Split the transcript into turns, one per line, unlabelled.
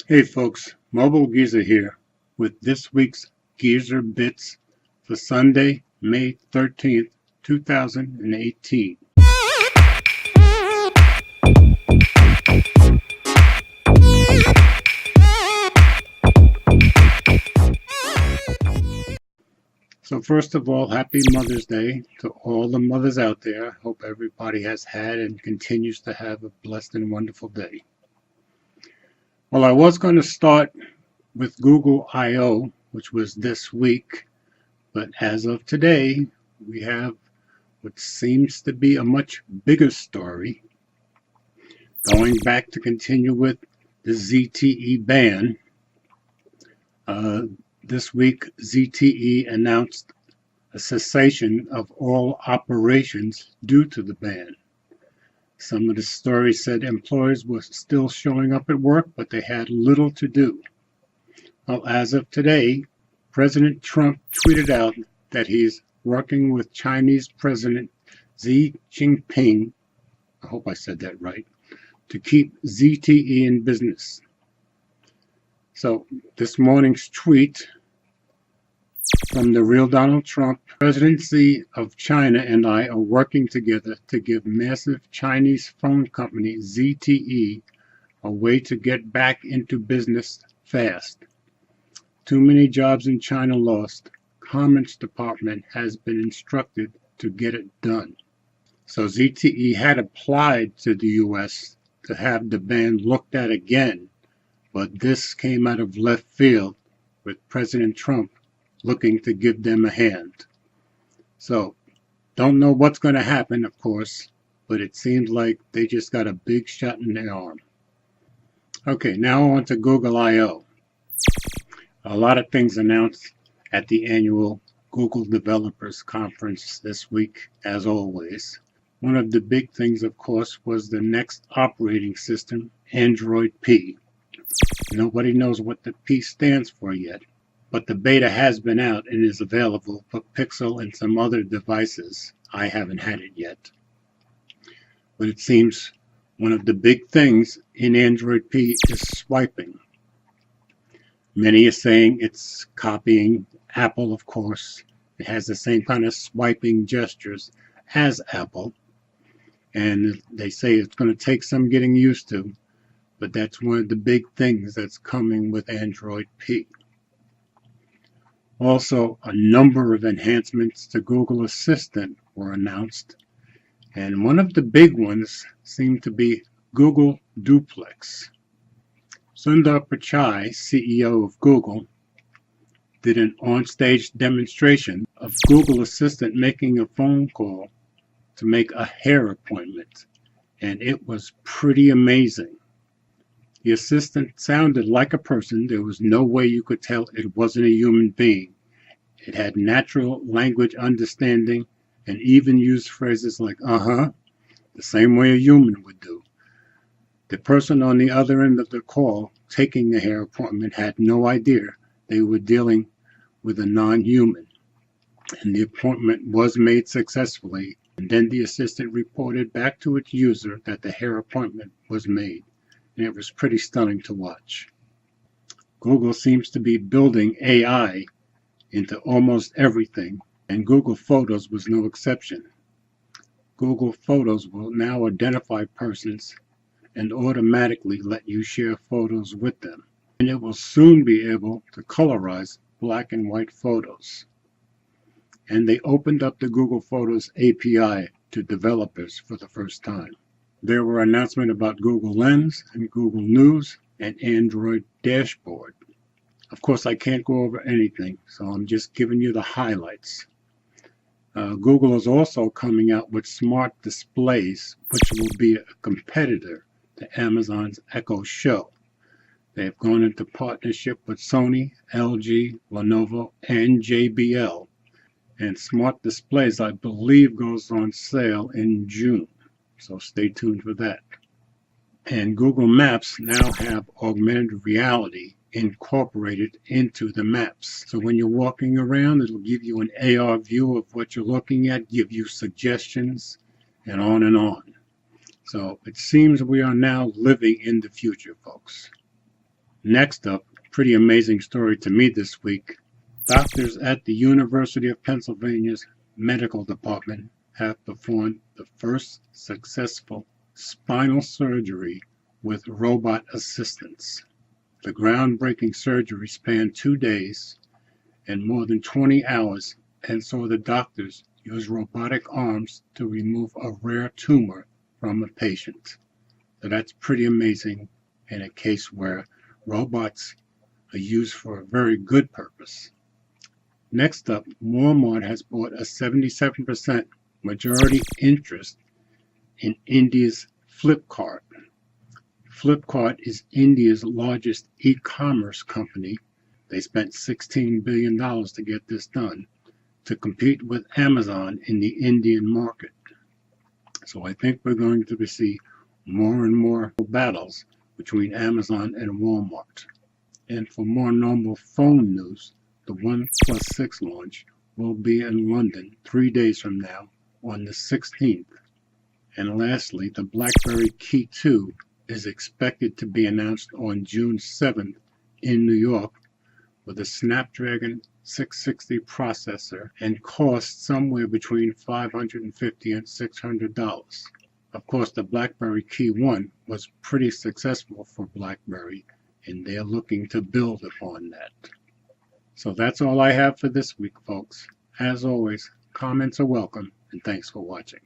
Hey folks, Mobile Geezer here with this week's Geezer Bits for Sunday, May 13th, 2018. So first of all, happy Mother's Day to all the mothers out there. Hope everybody has had and continues to have a blessed and wonderful day. Well, I was going to start with Google I/O, which was this week, but as of today, we have what seems to be a much bigger story. Going back to continue with the ZTE ban, this week ZTE announced a cessation of all operations due to the ban. Some of the stories said employees were still showing up at work, but they had little to do. Well, as of today, President Trump tweeted out that he's working with Chinese President Xi Jinping, I hope I said that right, to keep ZTE in business. So this morning's tweet from the real Donald Trump: Presidency of China and I are working together to give massive Chinese phone company ZTE a way to get back into business fast. Too many jobs in China lost. Commerce Department has been instructed to get it done. So ZTE had applied to the U.S. to have the ban looked at again, but this came out of left field with President Trump looking to give them a hand. So, don't know what's going to happen, of course, but it seems like they just got a big shot in their arm. Okay, now on to Google I/O. A lot of things announced at the annual Google Developers Conference this week, as always. One of the big things, of course, was the next operating system, Android P. Nobody knows what the P stands for yet, but the beta has been out and is available for Pixel and some other devices. I haven't had it yet. But it seems one of the big things in Android P is swiping. Many are saying it's copying Apple, of course. It has the same kind of swiping gestures as Apple. And they say it's going to take some getting used to, but that's one of the big things that's coming with Android P. Also, a number of enhancements to Google Assistant were announced, and one of the big ones seemed to be Google Duplex. Sundar Pichai, CEO of Google, did an on-stage demonstration of Google Assistant making a phone call to make a hair appointment, and it was pretty amazing. The assistant sounded like a person. There was no way you could tell it wasn't a human being. It had natural language understanding and even used phrases like the same way a human would do. The person on the other end of the call taking the hair appointment had no idea they were dealing with a non-human. And the appointment was made successfully, and then the assistant reported back to its user that the hair appointment was made. And it was pretty stunning to watch. Google seems to be building AI into almost everything, and Google Photos was no exception. Google Photos will now identify persons and automatically let you share photos with them. And it will soon be able to colorize black and white photos. And they opened up the Google Photos API to developers for the first time. There were announcements about Google Lens and Google News and Android Dashboard. Of course, I can't go over anything, so I'm just giving you the highlights. Google is also coming out with smart displays, which will be a competitor to Amazon's Echo Show. They have gone into partnership with Sony, LG, Lenovo, and JBL. And smart displays, I believe, goes on sale in June. So stay tuned for that. And Google Maps now have augmented reality incorporated into the maps. So when you're walking around, it'll give you an AR view of what you're looking at, give you suggestions, and on and on. So it seems we are now living in the future, folks. Next up, pretty amazing story to me this week. Doctors at the University of Pennsylvania's medical department have performed the first successful spinal surgery with robot assistance. The groundbreaking surgery spanned 2 days and more than 20 hours and saw the doctors use robotic arms to remove a rare tumor from a patient. So that's pretty amazing in a case where robots are used for a very good purpose. Next up, Walmart has bought a 77% majority interest in India's FlipKart. FlipKart is India's largest e-commerce company. They spent $16 billion to get this done to compete with Amazon in the Indian market. So I think we're going to see more and more battles between Amazon and Walmart. And for more normal phone news, the OnePlus 6 launch will be in London 3 days from now on the 16th. And lastly, the BlackBerry Key 2 is expected to be announced on June 7th in New York with a Snapdragon 660 processor and cost somewhere between $550 and $600. Of course, the BlackBerry Key 1 was pretty successful for BlackBerry, and they're looking to build upon that. So that's all I have for this week, folks. As always, comments are welcome, and thanks for watching.